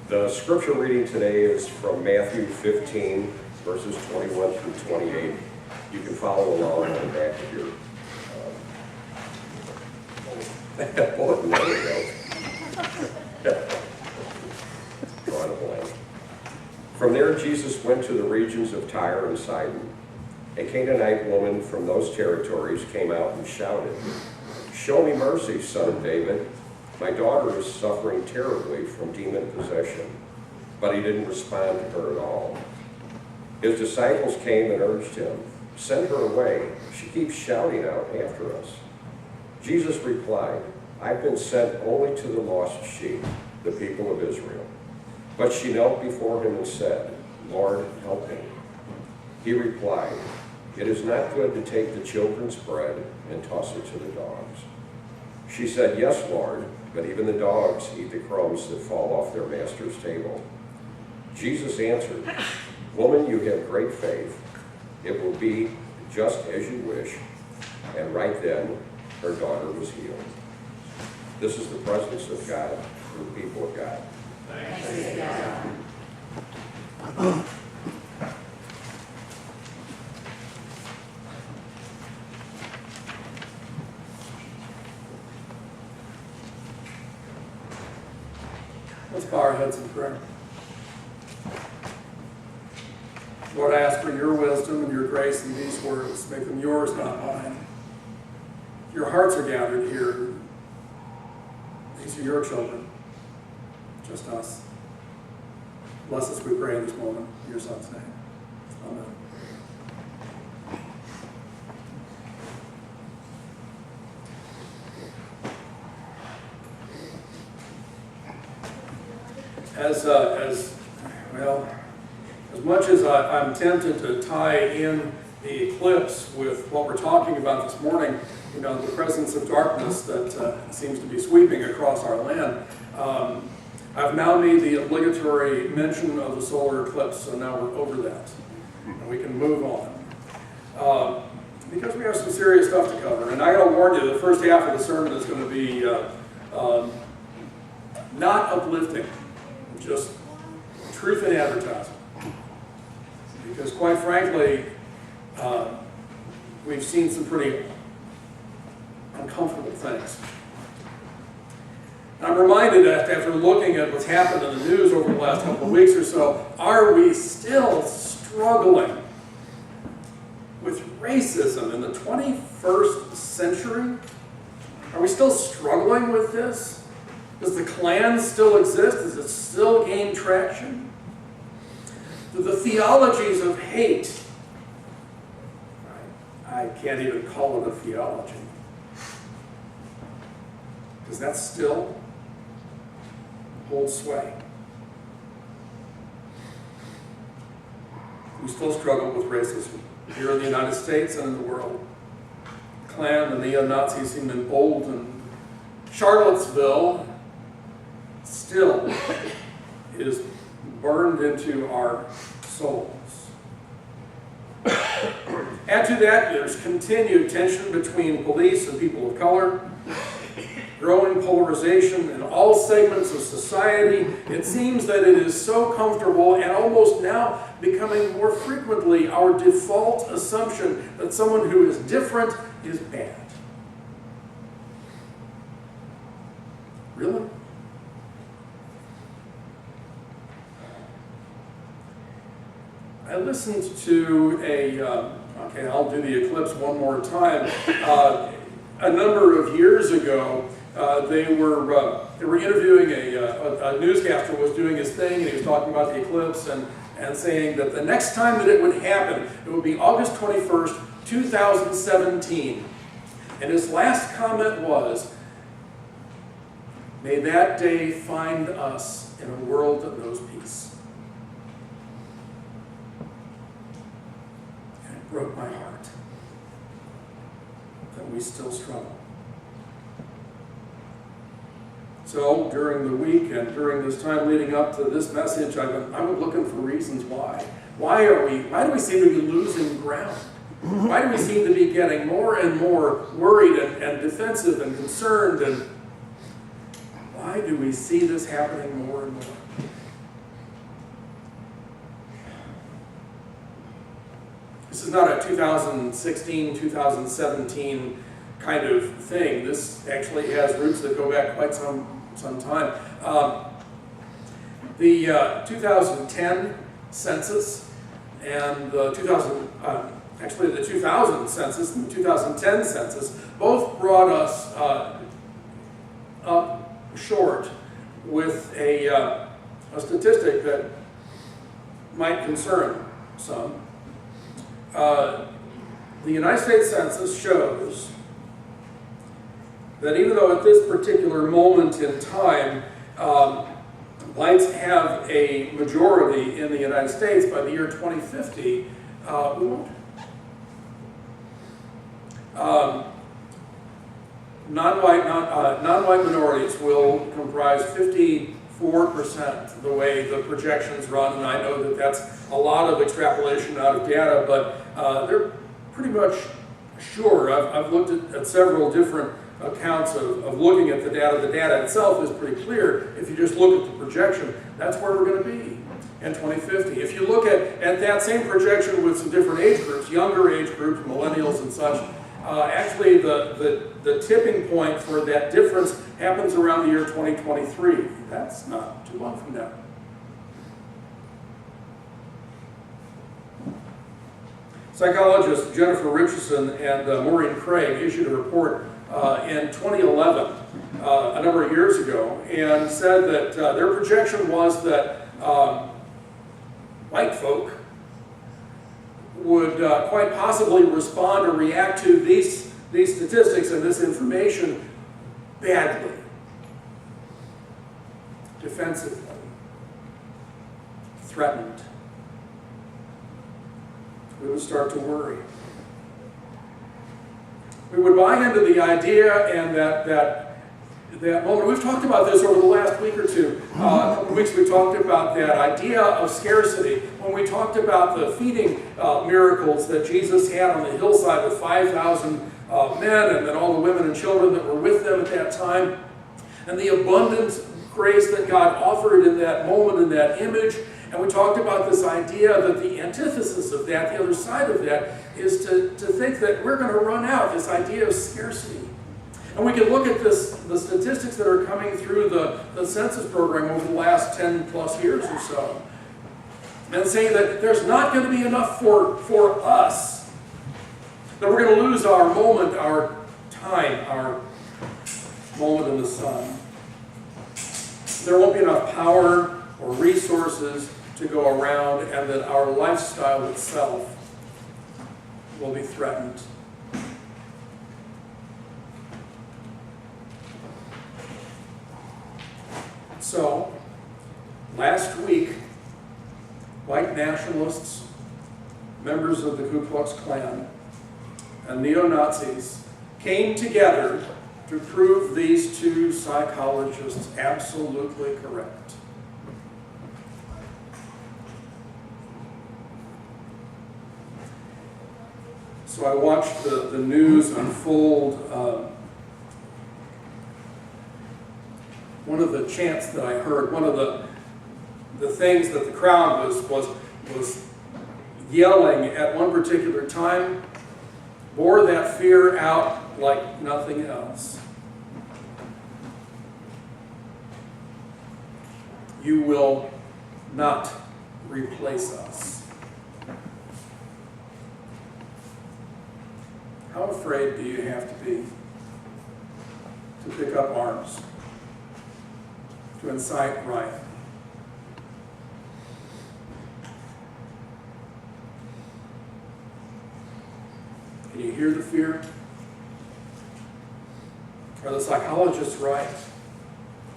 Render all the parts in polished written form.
The scripture reading today is from Matthew 15, verses 21 through 28. You can follow along on the back of your bulletin. There we go. Drawing a blank. From there, Jesus went to the regions of Tyre and Sidon. A Canaanite woman from those territories came out and shouted, "Show me mercy, son of David. My daughter is suffering terribly from demon possession." But he didn't respond to her at all. His disciples came and urged him, "Send her away. She keeps shouting out after us." Jesus replied, "I've been sent only to the lost sheep, the people of Israel." But she knelt before him and said, "Lord, help me." He replied, "It is not good to take the children's bread and toss it to the dogs." She said, "Yes, Lord, but even the dogs eat the crumbs that fall off their master's table." Jesus answered, "Woman, you have great faith. It will be just as you wish." And right then, her daughter was healed. This is the presence of God for the people of God. Thanks be to God. Let's bow our heads in prayer. Lord, I ask for your wisdom and your grace in these words. Make them yours, not mine. Your hearts are gathered here. These are your children, just us. Bless us, we pray, in this moment. In your Son's name. Amen. As much as I'm tempted to tie in the eclipse with what we're talking about this morning, the presence of darkness that seems to be sweeping across our land, I've now made the obligatory mention of the solar eclipse, so now we're over that, and we can move on. Because we have some serious stuff to cover, and I gotta warn you, the first half of the sermon is going to be not uplifting, just truth in advertising. Because quite frankly, we've seen some pretty uncomfortable things. And I'm reminded that after looking at what's happened in the news over the last couple of weeks or so, are we still struggling with racism in the 21st century? Are we still struggling with this? Does the Klan still exist? Does it still gain traction? Do the theologies of hate, I can't even call it a theology, does that still hold sway? We still struggle with racism here in the United States and in the world. The Klan, the neo-Nazis seem emboldened. Charlottesville still is burned into our souls. Add to that, there's continued tension between police and people of color, growing polarization in all segments of society. It seems that it is so comfortable and almost now becoming more frequently our default assumption that someone who is different is bad. Really? I listened to I'll do the eclipse one more time. A number of years ago, they were interviewing a newscaster was doing his thing, and he was talking about the eclipse and saying that the next time that it would happen, it would be August 21st, 2017. And his last comment was, "May that day find us in a world that knows peace." And it broke my heart that we still struggle. So during the week and during this time leading up to this message, I've been looking for reasons why. Why do we seem to be losing ground? Why do we seem to be getting more and more worried and defensive and concerned? And why do we see this happening more and more? This is not a 2016, 2017 kind of thing. This actually has roots that go back quite some time. The 2010 census and the 2000 census and the 2010 census both brought us up short with a statistic that might concern some. The United States Census shows that even though at this particular moment in time, whites have a majority in the United States, by the year 2050, we won't. Non-white minorities will comprise 54% the way the projections run, and I know that that's a lot of extrapolation out of data, but they're pretty much sure. I've looked at several different accounts of looking at the data. The data itself is pretty clear. If you just look at the projection, that's where we're going to be in 2050. If you look at that same projection with some different age groups, younger age groups, millennials and such, actually the tipping point for that difference happens around the year 2023. That's not too long from now. Psychologists Jennifer Richardson and Maureen Craig issued a report in 2011, a number of years ago, and said that their projection was that white folk would quite possibly respond or react to these statistics and this information badly, defensively, threatened. We would start to worry. We would buy into the idea and that moment. We've talked about this over the last week or two. A couple of weeks we talked about that idea of scarcity. When we talked about the feeding miracles that Jesus had on the hillside with 5,000 men and then all the women and children that were with them at that time, and the abundant grace that God offered in that moment, in that image. And we talked about this idea that the antithesis of that, the other side of that, is to think that we're going to run out, this idea of scarcity. And we can look at the statistics that are coming through the census program over the last 10 plus years or so, and say that there's not going to be enough for us, that we're going to lose our moment, our time, our moment in the sun. There won't be enough power or resources to go around, and that our lifestyle itself will be threatened. So, last week, white nationalists, members of the Ku Klux Klan, and neo-Nazis came together to prove these two psychologists absolutely correct. So I watched the news unfold. One of the chants that I heard, one of the things that the crowd was yelling at one particular time, bore that fear out like nothing else. You will not replace us. How afraid do you have to be to pick up arms, to incite riot? Can you hear the fear? Are the psychologists right?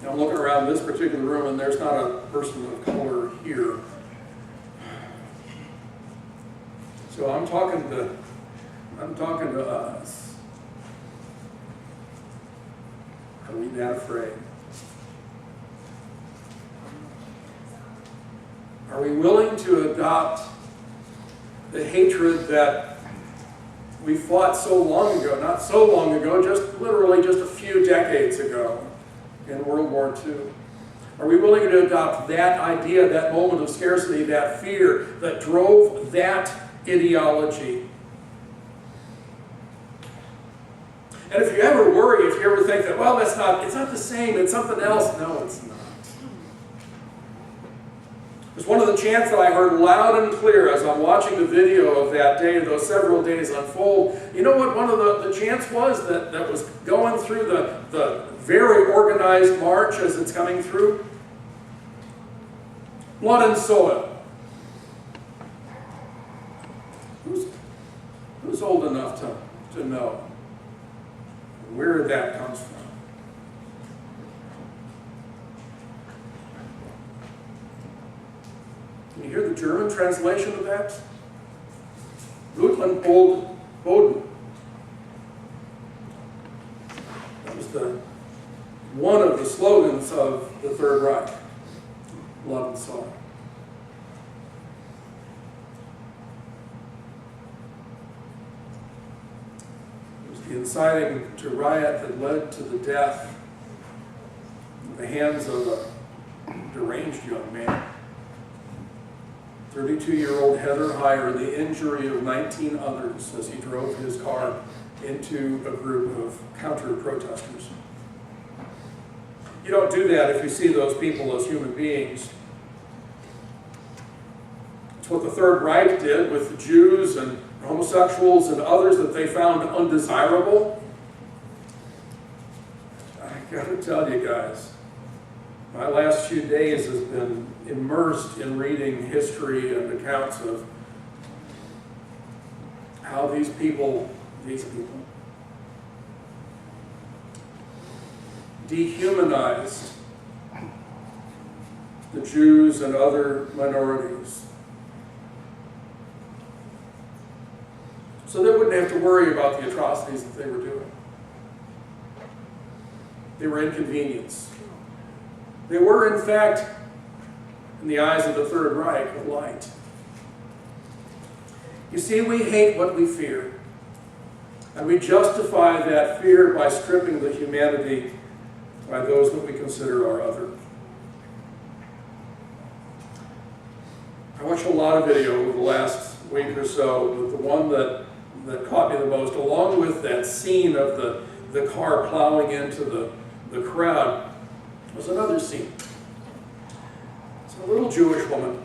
Now I'm looking around this particular room and there's not a person of color here. So I'm talking to us. Are we that afraid? Are we willing to adopt the hatred that we fought so long ago, not so long ago, just literally just a few decades ago in World War II? Are we willing to adopt that idea, that moment of scarcity, that fear that drove that ideology. And if you ever worry, if you ever think that, well, it's not the same, it's something else. No, it's not. It's one of the chants that I heard loud and clear as I'm watching the video of that day, those several days unfold. You know what one of the chants was that was going through the very organized march as it's coming through? Blood and soil. Who's old enough to know where that comes from? Can you hear the German translation of that? Blut und Boden. That was one of the slogans of the Third Reich. Blood and soil. It was the inciting to riot that led to the death at the hands of a deranged young man. 32-year-old Heather Heyer, the injury of 19 others as he drove his car into a group of counter-protesters. You don't do that if you see those people as human beings. It's what the Third Reich did with the Jews and homosexuals and others that they found undesirable. I gotta tell you guys, my last few days has been immersed in reading history and accounts of how these people dehumanized the Jews and other minorities so they wouldn't have to worry about the atrocities that they were doing. They were inconvenience. They were, in fact, in the eyes of the Third Reich, a light. You see, we hate what we fear. And we justify that fear by stripping the humanity by those that we consider our other. I watched a lot of video over the last week or so, but the one that caught me the most, along with that scene of the car plowing into the crowd, was another scene. It's a little Jewish woman,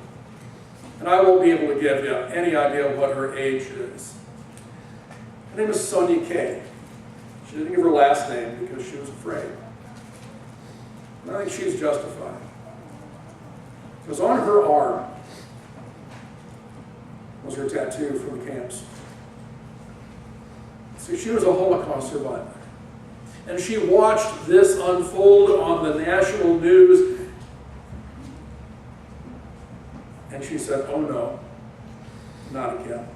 and I won't be able to give you any idea of what her age is. Her name is Sonia Kay. She didn't give her last name because she was afraid. And I think she's justified. Because on her arm was her tattoo from the camps. See, she was a Holocaust survivor. And she watched this unfold on the national news, and she said, oh no, not again.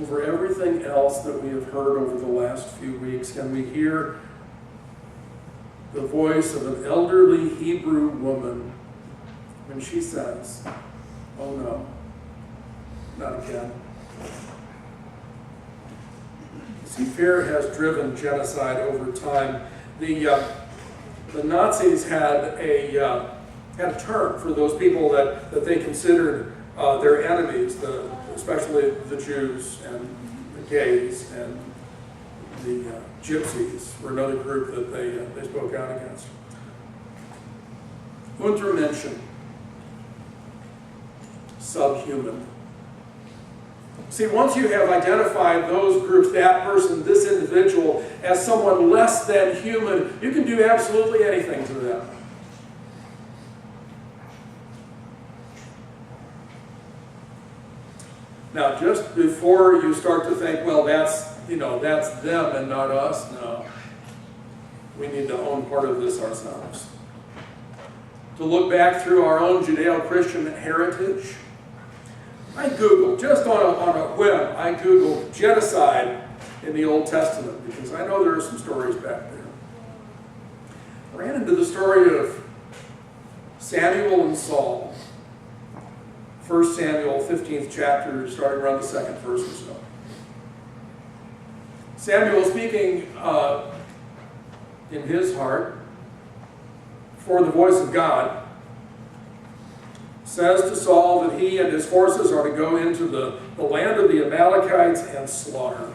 Over everything else that we have heard over the last few weeks, can we hear the voice of an elderly Hebrew woman when she says, oh no, not again. See, fear has driven genocide over time. The Nazis had a term for those people that they considered their enemies, especially the Jews and the gays and the gypsies were another group that they spoke out against. Untermenschen, subhuman. See, once you have identified those groups, that person, this individual, as someone less than human, you can do absolutely anything to them. Now, just before you start to think, well, that's them and not us, no. We need to own part of this ourselves. To look back through our own Judeo-Christian heritage, I Googled, just on a whim, I Googled genocide in the Old Testament because I know there are some stories back there. I ran into the story of Samuel and Saul. 1 Samuel, 15th chapter, starting around the second verse or so. Samuel speaking in his heart for the voice of God, says to Saul that he and his forces are to go into the land of the Amalekites and slaughter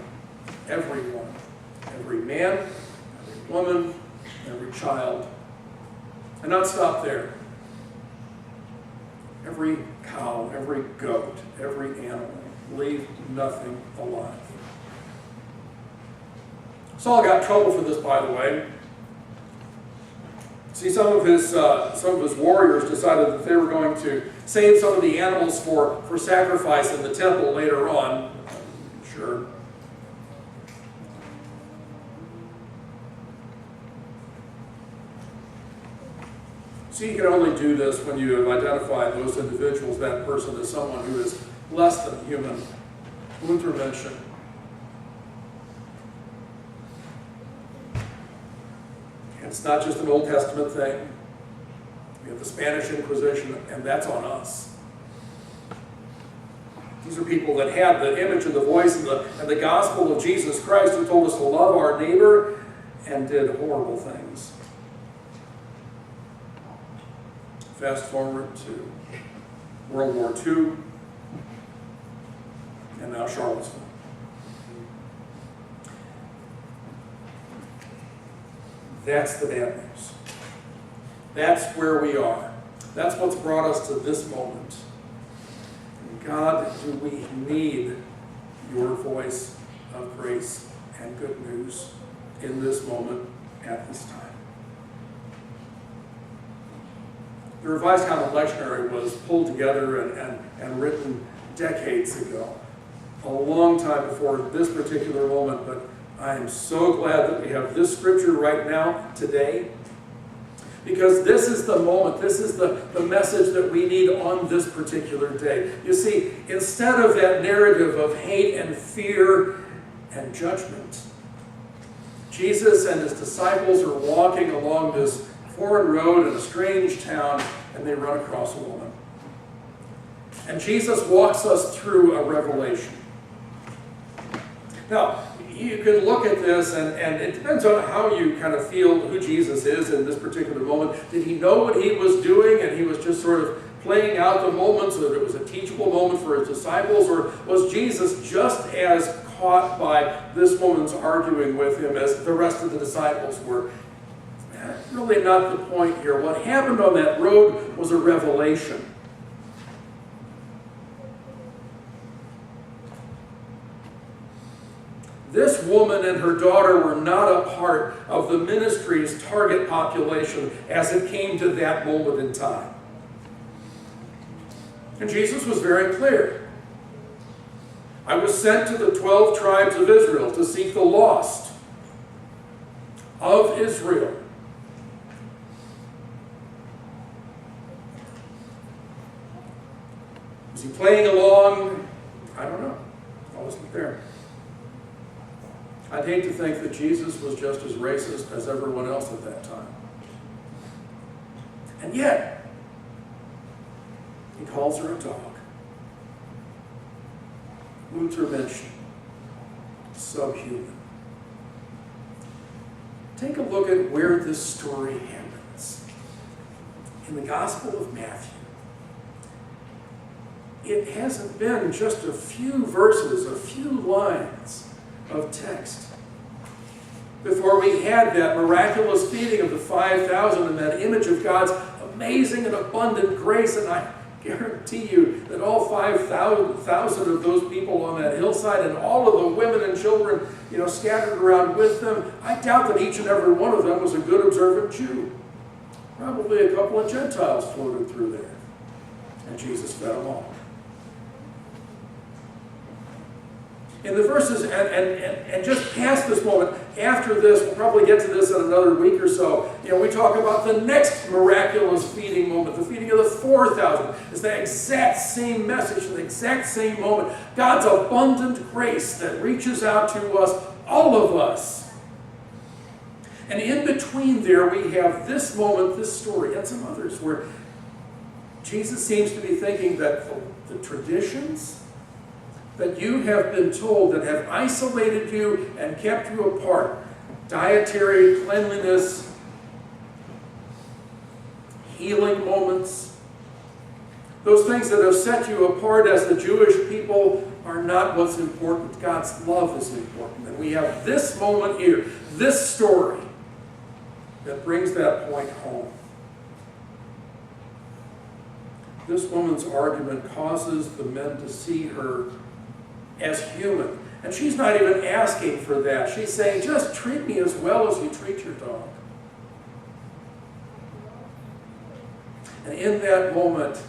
everyone, every man, every woman, every child. And not stop there. Every cow, every goat, every animal, leave nothing alive. Saul got in trouble for this, by the way. See, some of his warriors decided that they were going to save some of the animals for sacrifice in the temple later on. Sure. See, you can only do this when you have identified those individuals, that person, as someone who is less than human. Luther mentioned. It's not just an Old Testament thing. We have the Spanish Inquisition, and that's on us. These are people that had the image and the voice and the gospel of Jesus Christ, who told us to love our neighbor and did horrible things. Fast forward to World War II, and now Charlottesville. That's the bad news. That's where we are. That's what's brought us to this moment. And God, do we need your voice of grace and good news in this moment at this time. The Revised Common Lectionary was pulled together and written decades ago, a long time before this particular moment, but I am so glad that we have this scripture right now, today, because this is the moment, this is the message that we need on this particular day. You see, instead of that narrative of hate and fear and judgment, Jesus and his disciples are walking along this foreign road in a strange town, and they run across a woman. And Jesus walks us through a revelation. Now, you can look at this, and it depends on how you kind of feel who Jesus is in this particular moment. Did he know what he was doing, and he was just sort of playing out the moment so that it was a teachable moment for his disciples? Or was Jesus just as caught by this woman's arguing with him as the rest of the disciples were? Really not the point here. What happened on that road was a revelation. This woman and her daughter were not a part of the ministry's target population as it came to that moment in time. And Jesus was very clear. I was sent to the 12 tribes of Israel to seek the lost of Israel. Was he playing along? I don't know. I wasn't there. I'd hate to think that Jesus was just as racist as everyone else at that time. And yet, he calls her a dog. Luther mentioned subhuman. Take a look at where this story happens. In the Gospel of Matthew. It hasn't been just a few verses, a few lines of text before we had that miraculous feeding of the 5,000 and that image of God's amazing and abundant grace. And I guarantee you that all 5,000 of those people on that hillside and all of the women and children, scattered around with them, I doubt that each and every one of them was a good observant Jew. Probably a couple of Gentiles floated through there. And Jesus fed them all. In the verses, and just past this moment, after this, we'll probably get to this in another week or so, we talk about the next miraculous feeding moment, the feeding of the 4,000. It's the exact same message, the exact same moment. God's abundant grace that reaches out to us, all of us. And in between there, we have this moment, this story, and some others, where Jesus seems to be thinking that the traditions that you have been told that have isolated you and kept you apart, dietary cleanliness, healing moments, Those things that have set you apart as the Jewish people are not what's important. God's love is important. And we have this moment here, this story, that brings that point home. This woman's argument causes the men to see her as human. And she's not even asking for that. She's saying, just treat me as well as you treat your dog. And in that moment,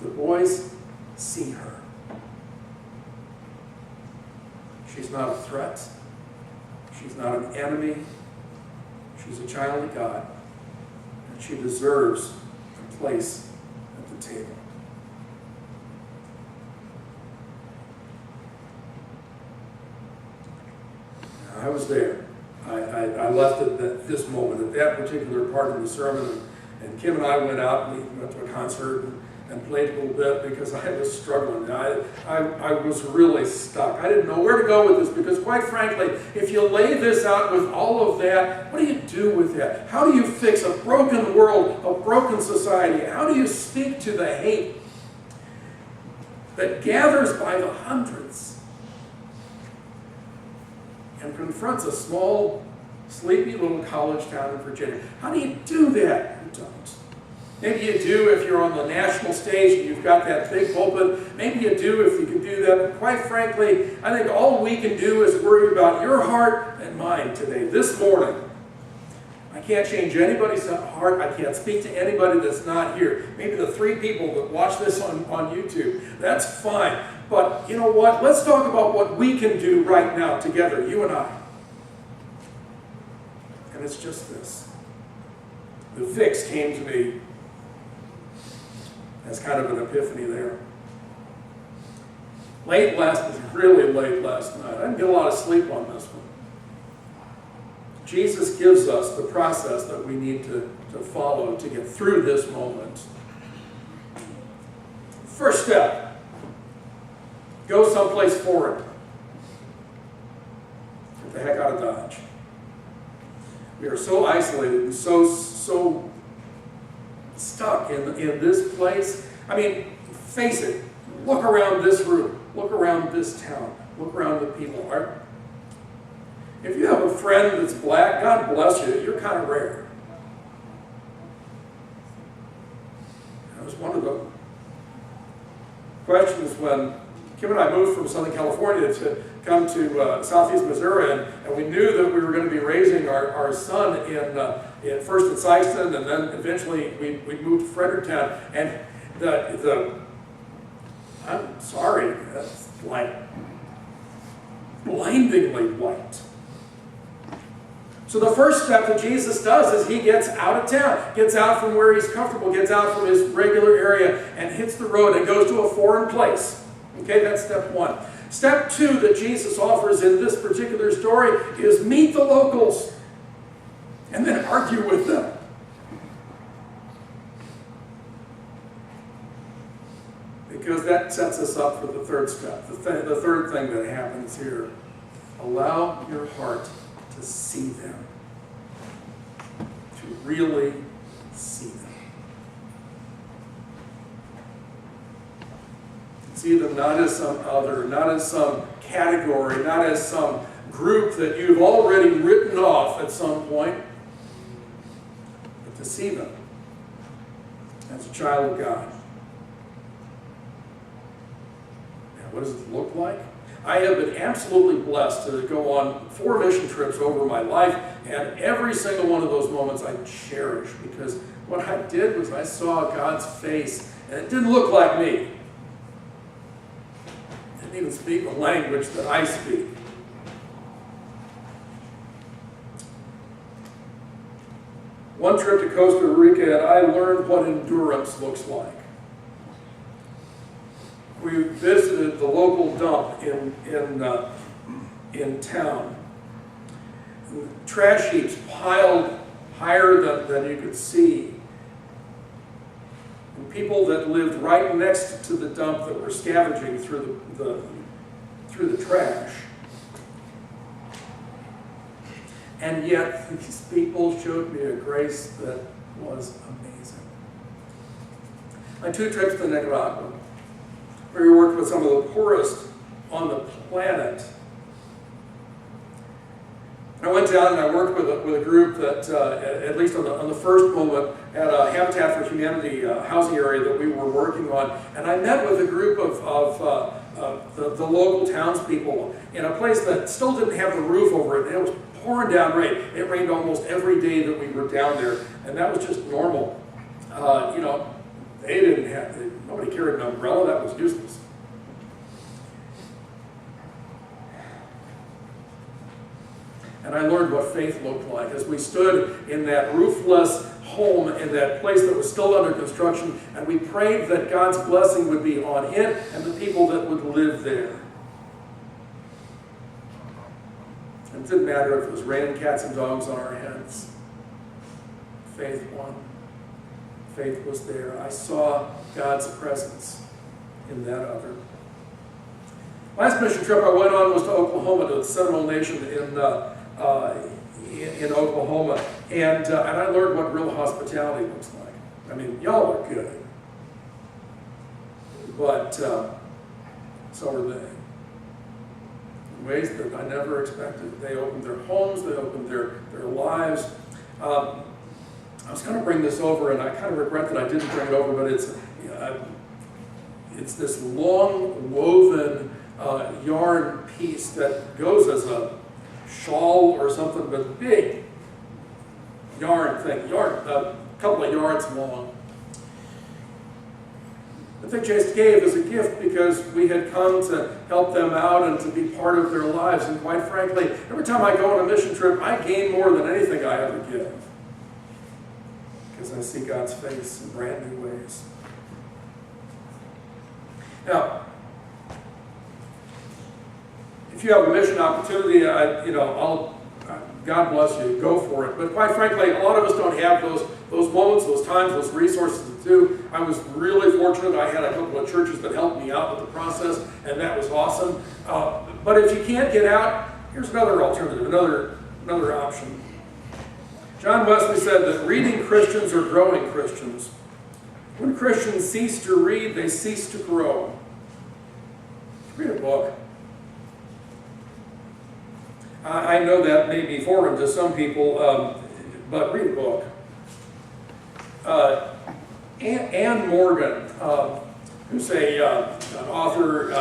the boys see her. She's not a threat. She's not an enemy. She's a child of God. And she deserves a place at the table. I was there. I left at this moment, at that particular part of the sermon, and Kim and I went out and we went to a concert and played a little bit because I was struggling. I was really stuck. I didn't know where to go with this because, quite frankly, if you lay this out with all of that, what do you do with that? How do you fix a broken world, a broken society? How do you speak to the hate that gathers by the hundreds and confronts a small, sleepy little college town in Virginia? How do you do that? You don't. Maybe you do if you're on the national stage and you've got that big pulpit. Maybe you do if you can do that. But quite frankly, I think all we can do is worry about your heart and mine today, this morning. I can't change anybody's heart. I can't speak to anybody that's not here. Maybe the 3 people that watch this on YouTube. That's fine. But you know what? Let's talk about what we can do right now together, you and I. And it's just this. The fix came to me as kind of an epiphany there. Really late last night. I didn't get a lot of sleep on this one. Jesus gives us the process that we need to follow to get through this moment. First step, go someplace foreign. Get the heck out of Dodge. We are so isolated and so stuck in this place. I mean, face it. Look around this room. Look around this town. Look around the people. If you have a friend that's black, God bless you, you're kind of rare. That was one of the questions when Kim and I moved from Southern California to come to Southeast Missouri, and we knew that we were going to be raising our son in first in Sikeston, and then eventually we moved to Fredericktown, and I'm sorry, that's like blindingly white. So the first step that Jesus does is he gets out of town, gets out from where he's comfortable, gets out from his regular area, and hits the road and goes to a foreign place. Okay, that's step 1. Step 2 that Jesus offers in this particular story is meet the locals and then argue with them. Because that sets us up for the third step, the third thing that happens here. Allow your heart to see them, to really see them. See them not as some other, not as some category, not as some group that you've already written off at some point, but to see them as a child of God. Now, what does it look like? I have been absolutely blessed to go on 4 mission trips over my life, and every single one of those moments I cherish, because what I did was I saw God's face, and it didn't look like me. It didn't even speak the language that I speak. One trip to Costa Rica, and I learned what endurance looks like. We visited the local dump in town. And trash heaps piled higher than you could see. And people that lived right next to the dump that were scavenging through the trash. And yet, these people showed me a grace that was amazing. My 2 trips to Nicaragua, where we worked with some of the poorest on the planet. I went down and I worked with a group that, at least on the first moment, at a Habitat for Humanity housing area that we were working on. And I met with a group of the local townspeople in a place that still didn't have the roof over it. And it was pouring down rain. It rained almost every day that we were down there. And that was just normal. They didn't have, nobody carried an umbrella. That was useless. And I learned what faith looked like as we stood in that roofless home in that place that was still under construction, and we prayed that God's blessing would be on it and the people that would live there. And it didn't matter if it was raining cats and dogs on our heads. Faith won. Faith was there. I saw God's presence in that other. Last mission trip I went on was to Oklahoma, to the Seminole Nation in Oklahoma, and I learned what real hospitality looks like. I mean, y'all are good, but so are they. In ways that I never expected. They opened their homes, they opened their lives. I was going to bring this over, and I kind of regret that I didn't bring it over, but it's this long woven yarn piece that goes as a shawl or something, but big yarn thing, a couple of yards long. I think Chase gave as a gift because we had come to help them out and to be part of their lives. And quite frankly, every time I go on a mission trip, I gain more than anything I ever give, because I see God's face in brand new ways. Now, if you have a mission opportunity, God bless you, go for it. But quite frankly, a lot of us don't have those moments, those times, those resources to do. I was really fortunate. I had a couple of churches that helped me out with the process, and that was awesome. But if you can't get out, here's another alternative, another option. John Wesley said that reading Christians are growing Christians. When Christians cease to read, they cease to grow. Read a book. I know that may be foreign to some people, but read a book. Anne Morgan, who's an author,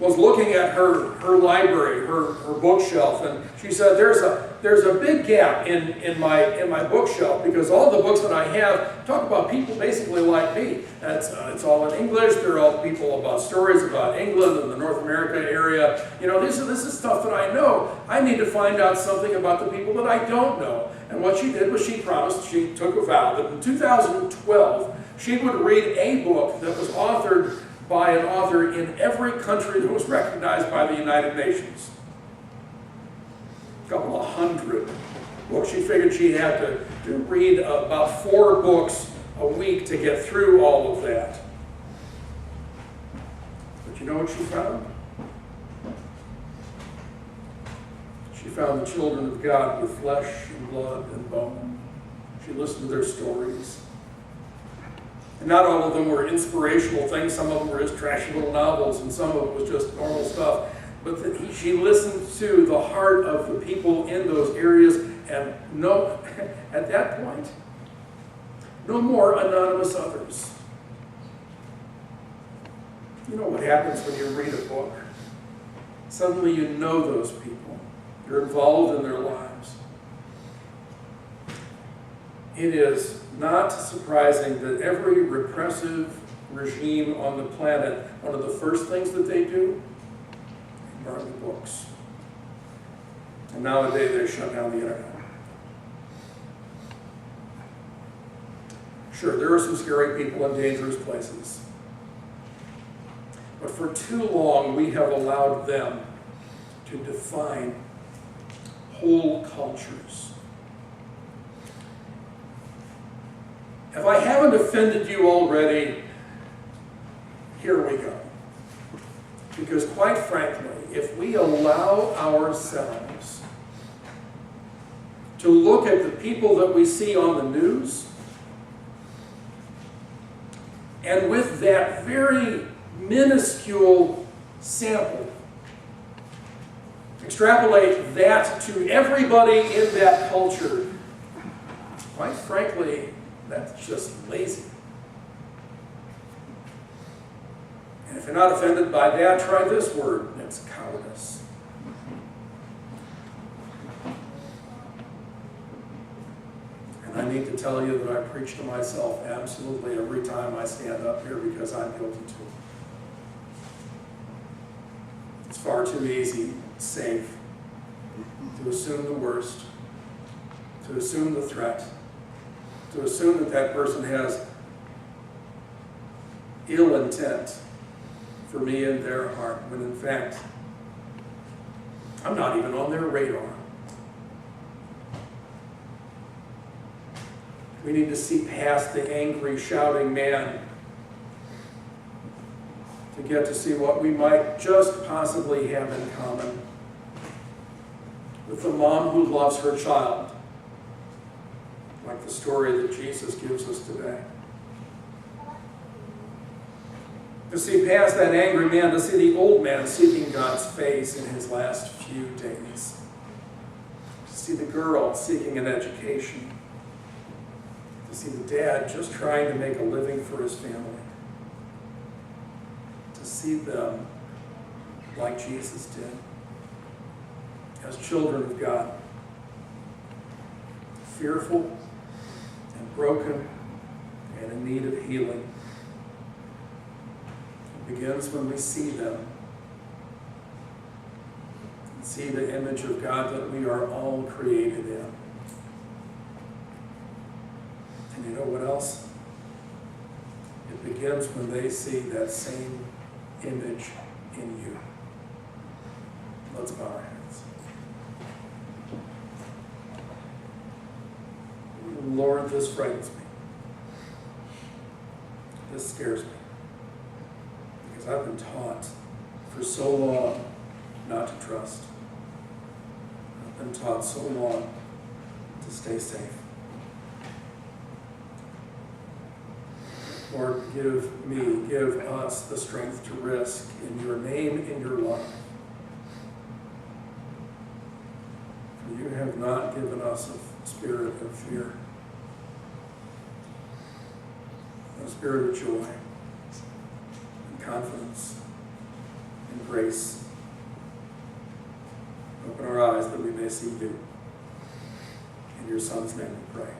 was looking at her library, her bookshelf, and she said, "There's a big gap in my bookshelf, because all the books that I have talk about people basically like me. It's all in English. They're all people about stories about England and the North America area. This is stuff that I know. I need to find out something about the people that I don't know." And what she did was she took a vow that in 2012 she would read a book that was authored by an author in every country that was recognized by the United Nations. A couple of hundred books. She figured she had to read about 4 books a week to get through all of that. But you know what she found? She found the children of God with flesh and blood and bone. She listened to their stories. And not all of them were inspirational things. Some of them were just trashy little novels, and some of it was just normal stuff. But she listened to the heart of the people in those areas, and at that point, no more anonymous others. You know what happens when you read a book? Suddenly you know those people. You're involved in their lives. It is not surprising that every repressive regime on the planet, one of the first things that they do, they burn the books. And nowadays they shut down the internet. Sure, there are some scary people in dangerous places. But for too long, we have allowed them to define whole cultures. If I haven't offended you already, here we go. Because quite frankly, if we allow ourselves to look at the people that we see on the news And with that very minuscule sample, extrapolate that to everybody in that culture. Quite frankly, that's just lazy. And if you're not offended by that, try this word. It's cowardice. And I need to tell you that I preach to myself absolutely every time I stand up here because I'm guilty too. It's far too easy, safe, to assume the worst, to assume the threat, to assume that that person has ill intent for me in their heart, when in fact, I'm not even on their radar. We need to see past the angry, shouting man to get to see what we might just possibly have in common with the mom who loves her child, like the story that Jesus gives us today. To see past that angry man, to see the old man seeking God's face in his last few days. To see the girl seeking an education. To see the dad just trying to make a living for his family. To see them like Jesus did, as children of God, fearful and broken and in need of healing. It begins when we see them, and see the image of God that we are all created in. And you know what else? It begins when they see that same image in you. Let's bow our heads. Lord, this frightens me. This scares me. Because I've been taught for so long not to trust. I've been taught so long to stay safe. Lord, give us the strength to risk in your name, in your love. For you have not given us a spirit of fear, a spirit of joy, and confidence, and grace. Open our eyes that we may see you. In your Son's name we pray.